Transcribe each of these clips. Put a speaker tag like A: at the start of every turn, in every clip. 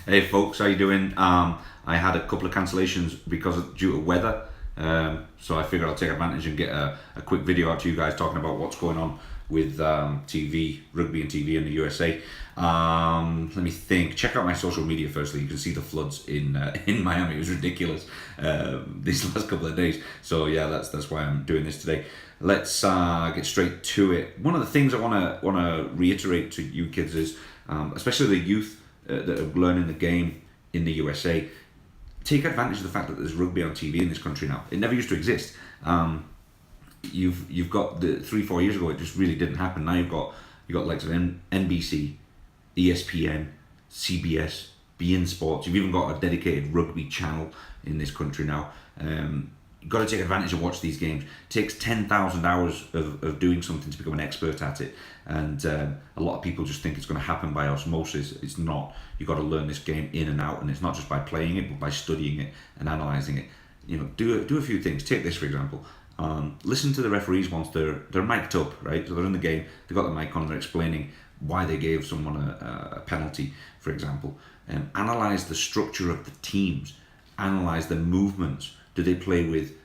A: Hey folks, how you doing? I had a couple of cancellations due to weather, so I figured I'll take advantage and get a quick video out to you guys talking about what's going on with TV, rugby and TV in the USA. Let me think. Check out my social media firstly. You can see the floods in in Miami. It was ridiculous these last couple of days. So yeah, that's why I'm doing this today. Let's get straight to it. One of the things I wanna reiterate to you kids is, especially the youth that are learning the game in the USA, take advantage of the fact that there's rugby on TV in this country now. It never used to exist. You've got the 3-4 years ago, it just really didn't happen. Now you've got like NBC, ESPN, CBS, beIN Sports. You've even got a dedicated rugby channel in this country now. You've got to take advantage and watch these games. It takes 10,000 hours of doing something to become an expert at it, and a lot of people just think it's going to happen by osmosis. It's not. You've got to learn this game in and out, and it's not just by playing it, but by studying it and analysing it. You know, do a few things. Take this for example. Listen to the referees once they're mic'd up, right? So they're in the game, they've got the mic on, they're explaining why they gave someone a penalty, for example. Analyse the structure of the teams, analyse the movements. Do they play with,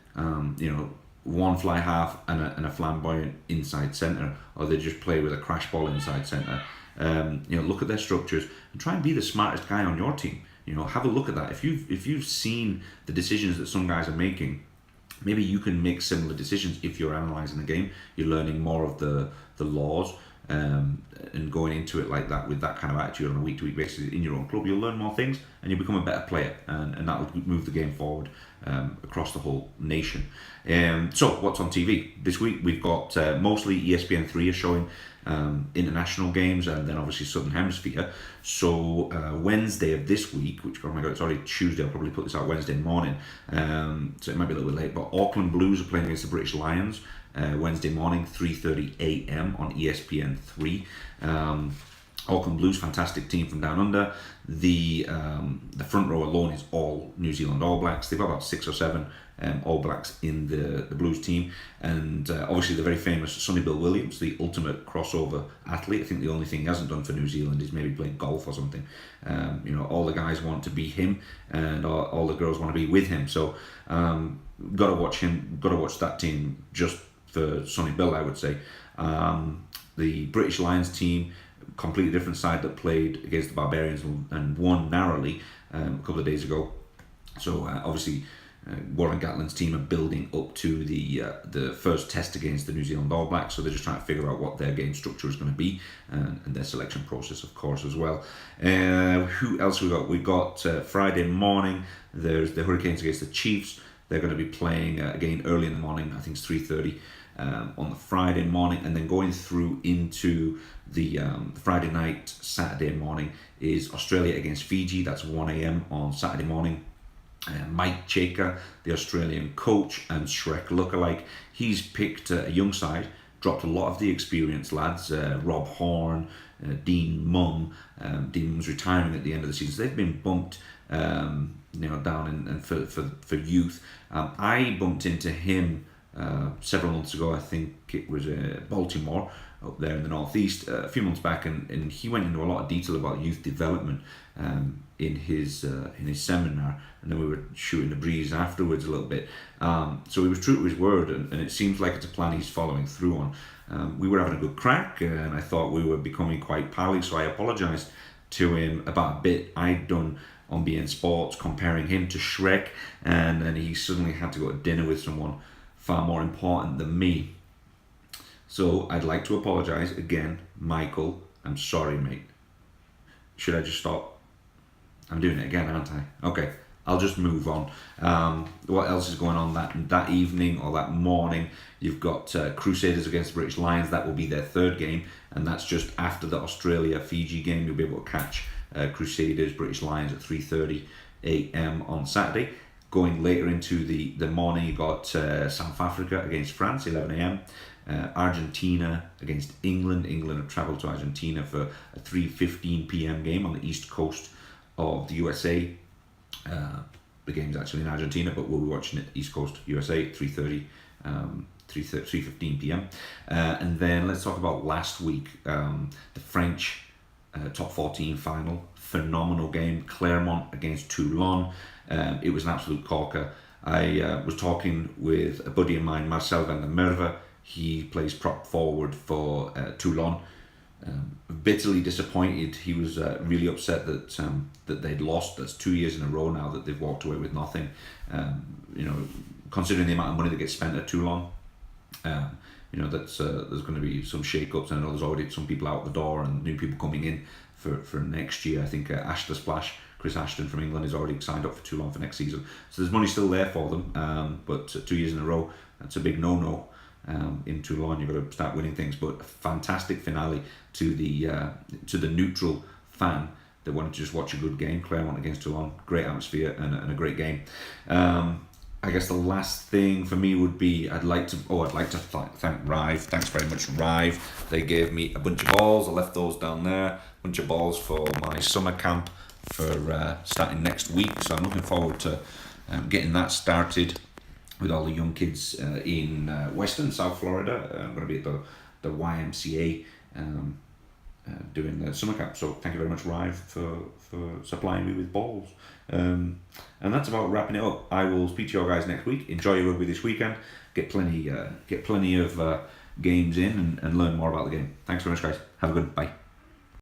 A: one fly half and a flamboyant inside centre, or they just play with a crash ball inside centre? Look at their structures and try and be the smartest guy on your team. Have a look at that. If you've seen the decisions that some guys are making, maybe you can make similar decisions. If you're analysing the game, you're learning more of the laws, and going into it like that with that kind of attitude on a week-to-week basis in your own club, you'll learn more things and you'll become a better player, and that will move the game forward across the whole nation. So what's on TV this week? We've got mostly ESPN3 are showing international games, and then obviously Southern Hemisphere. So Wednesday of this week, which, oh my god, it's already Tuesday, I'll probably put this out Wednesday morning, so it might be a little bit late, but Auckland Blues are playing against the British Lions Wednesday morning, 3:30 a.m. on ESPN3. Auckland Blues, fantastic team from down under. The front row alone is all New Zealand All Blacks. They've got about 6 or 7 All Blacks in the Blues team, and obviously the very famous Sonny Bill Williams, the ultimate crossover athlete. I think the only thing he hasn't done for New Zealand is maybe play golf or something. All the guys want to be him, and all the girls want to be with him. So got to watch him. Got to watch that team just for Sonny Bill, I would say. The British Lions team, completely different side that played against the Barbarians and won narrowly a couple of days ago. So obviously Warren Gatland's team are building up to the first test against the New Zealand All Blacks, so they're just trying to figure out what their game structure is going to be, and their selection process, of course, as well. Who else we got? We got Friday morning, there's the Hurricanes against the Chiefs. They're going to be playing again early in the morning. I think it's 3:30 on the Friday morning, and then going through into the Friday night, Saturday morning is Australia against Fiji. That's 1 a.m. on Saturday morning. Mike Chayka, the Australian coach and Shrek lookalike, he's picked a young side, dropped a lot of the experienced lads, Rob Horn, Dean Mumm. Dean Mumm's retiring at the end of the season, so they've been bumped down and for youth. I bumped into him several months ago. I think it was Baltimore, up there in the northeast, a few months back, and he went into a lot of detail about youth development in his seminar, and then we were shooting the breeze afterwards a little bit. So he was true to his word, and it seems like it's a plan he's following through on. We were having a good crack, and I thought we were becoming quite pally, so I apologised to him about a bit I'd done on beIN Sports comparing him to Shrek, and then he suddenly had to go to dinner with someone far more important than me. So I'd like to apologise again, Michael. I'm sorry, mate. Should I just stop? I'm doing it again, aren't I? Okay, I'll just move on. What else is going on that evening or that morning? You've got Crusaders against the British Lions. That will be their third game, and that's just after the Australia-Fiji game. You'll be able to catch Crusaders, British Lions at 3:30 a.m. on Saturday. Going later into the morning, you got South Africa against France, 11 a.m. Argentina against England. England have travelled to Argentina for a 3:15 p.m. game on the east coast of the USA. The game's actually in Argentina, but we'll be watching it East Coast USA, 3:15 p.m. And then let's talk about last week. The French top 14 final. Phenomenal game. Claremont against Toulon. It was an absolute corker. I was talking with a buddy of mine, Marcel van der Merwe. He plays prop forward for Toulon. Bitterly disappointed. He was really upset that they'd lost. That's 2 years in a row now that they've walked away with nothing. Considering the amount of money that gets spent at Toulon, that's there's going to be some shake-ups, and I know there's already some people out the door and new people coming in for next year. I think Ashton Splash, Chris Ashton from England, is already signed up for Toulon for next season. So there's money still there for them, but 2 years in a row, that's a big no-no. In Toulon, you've got to start winning things. But a fantastic finale to the neutral fan that wanted to just watch a good game. Claremont against Toulon, great atmosphere and a great game. I guess the last thing for me would be I'd like to thank Rive. Thanks very much, Rive. They gave me a bunch of balls. I left those down there. A bunch of balls for my summer camp for starting next week. So I'm looking forward to getting that started with all the young kids in Western South Florida. I'm going to be at the YMCA doing the summer camp. So thank you very much, Rive, for supplying me with balls. And that's about wrapping it up. I will speak to you guys next week. Enjoy your rugby this weekend. Get plenty of games in and learn more about the game. Thanks very much, guys. Have a good bye.